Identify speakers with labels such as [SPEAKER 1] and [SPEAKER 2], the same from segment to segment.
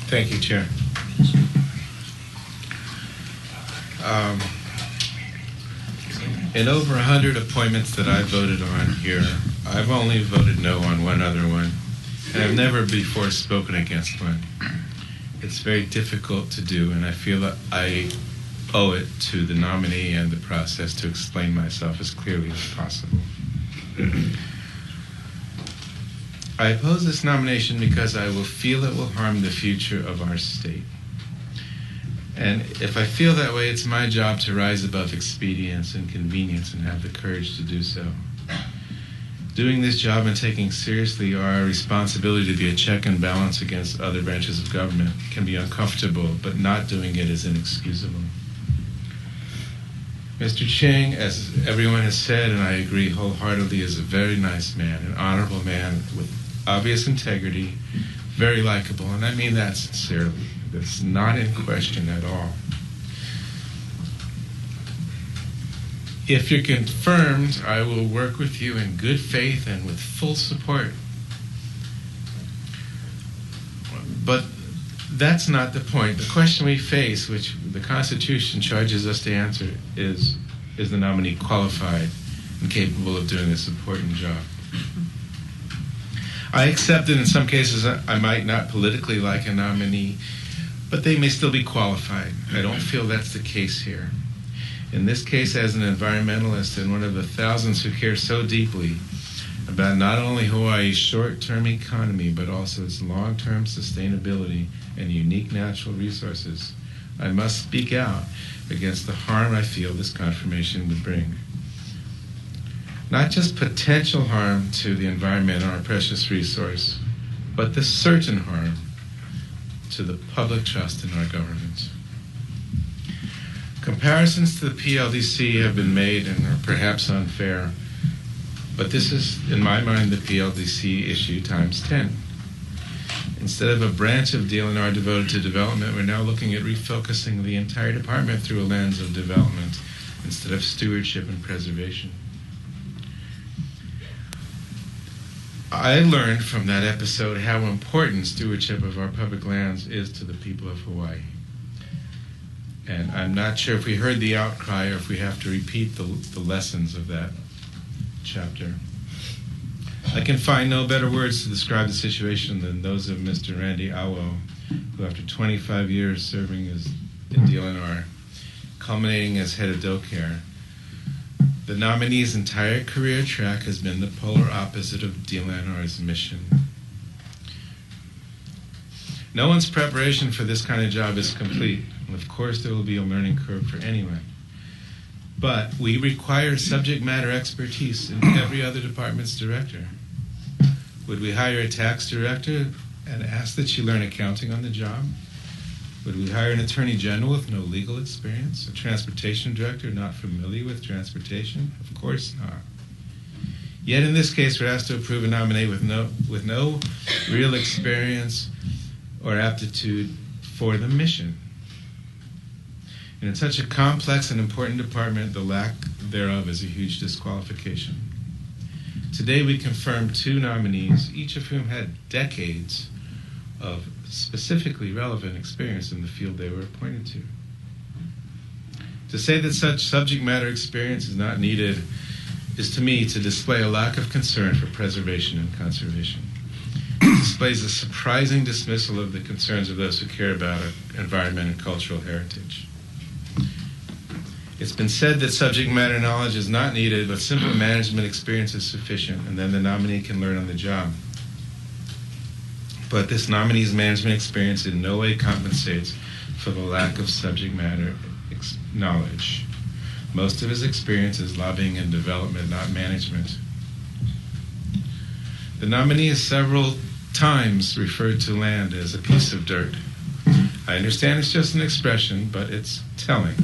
[SPEAKER 1] Thank you, Chair. In over 100 appointments that I voted on here, I've only voted no on one other one, and I've never before spoken against one. It's very difficult to do, and I feel that I owe it to the nominee and the process to explain myself as clearly as possible. I oppose this nomination because I will feel it will harm the future of our state. And if I feel that way, it's my job to rise above expedience and convenience and have the courage to do so. Doing this job and taking seriously our responsibility to be a check and balance against other branches of government can be uncomfortable, but not doing it is inexcusable. Mr. Ching, as everyone has said, and I agree wholeheartedly, is a very nice man, an honorable man with obvious integrity, very likable, and I mean that sincerely. That's not in question at all. If you're confirmed, I will work with you in good faith and with full support. But that's not the point. The question we face, which the Constitution charges us to answer, is the nominee qualified and capable of doing this important job? I accept that in some cases I might not politically like a nominee, but they may still be qualified. I don't feel that's the case here. In this case, as an environmentalist and one of the thousands who care so deeply about not only Hawaii's short-term economy, but also its long-term sustainability and unique natural resources, I must speak out against the harm I feel this confirmation would bring. Not just potential harm to the environment, our precious resource, but the certain harm to the public trust in our government. Comparisons to the PLDC have been made and are perhaps unfair, but this is, in my mind, the PLDC issue times 10. Instead of a branch of DLNR devoted to development, we're now looking at refocusing the entire department through a lens of development instead of stewardship and preservation. I learned from that episode how important stewardship of our public lands is to the people of Hawaii. And I'm not sure if we heard the outcry or if we have to repeat the lessons of that chapter. I can find no better words to describe the situation than those of Mr. Randy Awo, who after 25 years serving as in DLNR, culminating as head of DoCare, the nominee's entire career track has been the polar opposite of DLNR's mission. No one's preparation for this kind of job is complete. And of course, there will be a learning curve for anyone. But we require subject matter expertise in every other department's director. Would we hire a tax director and ask that she learn accounting on the job? Would we hire an attorney general with no legal experience? A transportation director not familiar with transportation? Of course not. Yet in this case, we're asked to approve a nominee with no real experience or aptitude for the mission. And in such a complex and important department, the lack thereof is a huge disqualification. Today we confirmed 2 nominees, each of whom had decades of specifically relevant experience in the field they were appointed to. To say that such subject matter experience is not needed is to me to display a lack of concern for preservation and conservation. It displays a surprising dismissal of the concerns of those who care about environment and cultural heritage. It's been said that subject matter knowledge is not needed, but simple management experience is sufficient, and then the nominee can learn on the job. But this nominee's management experience in no way compensates for the lack of subject matter knowledge. Most of his experience is lobbying and development, not management. The nominee has several times referred to land as a piece of dirt. I understand it's just an expression, but it's telling.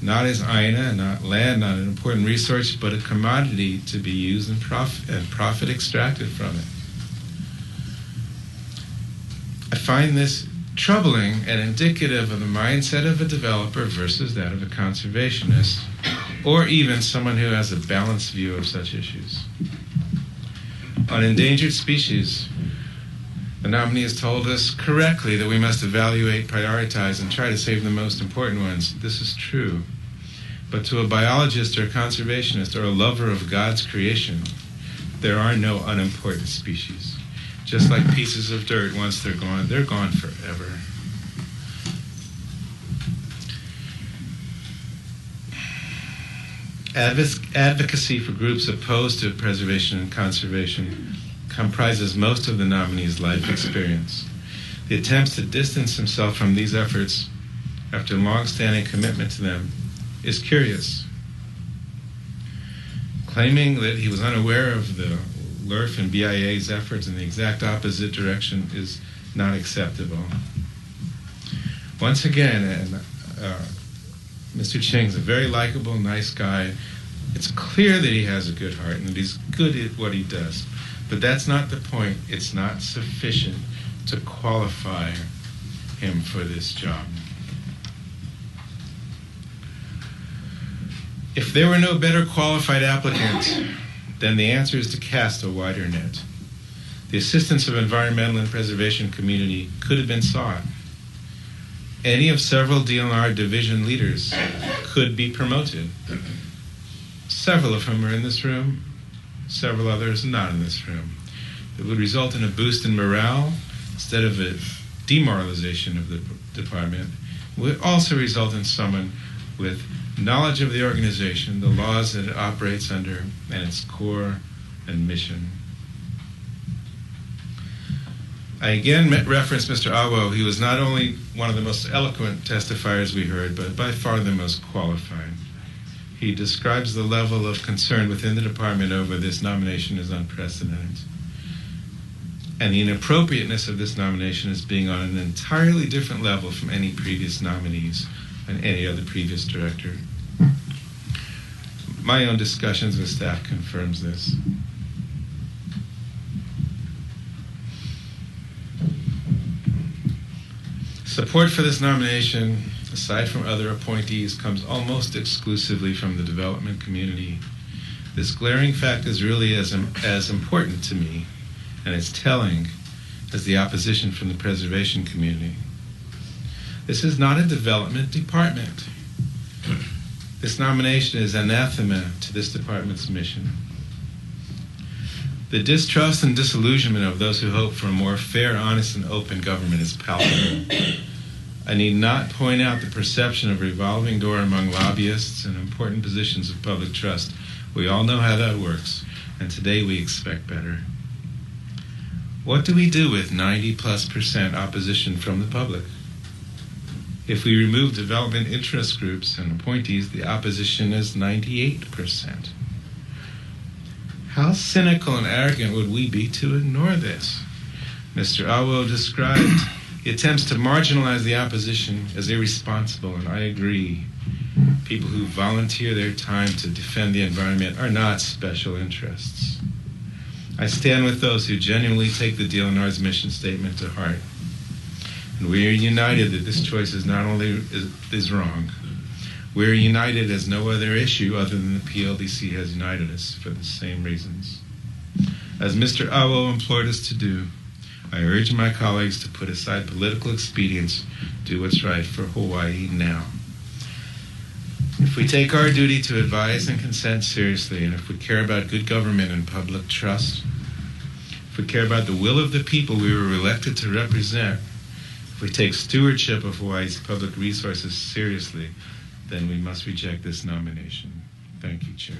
[SPEAKER 1] Not as aina, not land, not an important resource, but a commodity to be used and profit extracted from it. I find this troubling and indicative of the mindset of a developer versus that of a conservationist, or even someone who has a balanced view of such issues. On endangered species, The nominee has told us correctly that we must evaluate, prioritize, and try to save the most important ones. This is true. But to a biologist or a conservationist or a lover of God's creation, there are no unimportant species. Just like pieces of dirt, once they're gone forever. Advocacy for groups opposed to preservation and conservation comprises most of the nominee's life experience. The attempts to distance himself from these efforts after long-standing commitment to them is curious. Claiming that he was unaware of the LERF and BIA's efforts in the exact opposite direction is not acceptable. Once again, Mr. Ching's a very likable, nice guy. It's clear that he has a good heart and that he's good at what he does. But that's not the point. It's not sufficient to qualify him for this job. If there were no better qualified applicant, then the answer is to cast a wider net. The assistance of environmental and preservation community could have been sought. Any of several DLNR division leaders could be promoted. Several of whom are in this room, several others not in this room. It would result in a boost in morale instead of a demoralization of the department. It would also result in someone with knowledge of the organization, the laws that it operates under, and its core and mission. I again reference Mr. Awo. He was not only one of the most eloquent testifiers we heard, but by far the most qualified. He describes the level of concern within the department over this nomination as unprecedented. And the inappropriateness of this nomination as being on an entirely different level from any previous nominees and any other previous director. My own discussions with staff confirms this. Support for this nomination, aside from other appointees, comes almost exclusively from the development community. This glaring fact is really as important to me, and it's telling, as the opposition from the preservation community. This is not a development department. This nomination is anathema to this department's mission. The distrust and disillusionment of those who hope for a more fair, honest, and open government is palpable. I need not point out the perception of revolving door among lobbyists and important positions of public trust. We all know how that works, and today we expect better. What do we do with 90+% opposition from the public? If we remove development interest groups and appointees, the opposition is 98%. How cynical and arrogant would we be to ignore this? Mr. Awo described the attempts to marginalize the opposition as irresponsible, and I agree. People who volunteer their time to defend the environment are not special interests. I stand with those who genuinely take the DLNR's mission statement to heart. And we are united that this choice is not only is wrong, we are united as no other issue other than the PLDC has united us for the same reasons. As Mr. Awo implored us to do, I urge my colleagues to put aside political expedience, do what's right for Hawaii now. If we take our duty to advise and consent seriously, and if we care about good government and public trust, if we care about the will of the people we were elected to represent, if we take stewardship of Hawaii's public resources seriously, then we must reject this nomination. Thank you, Chair.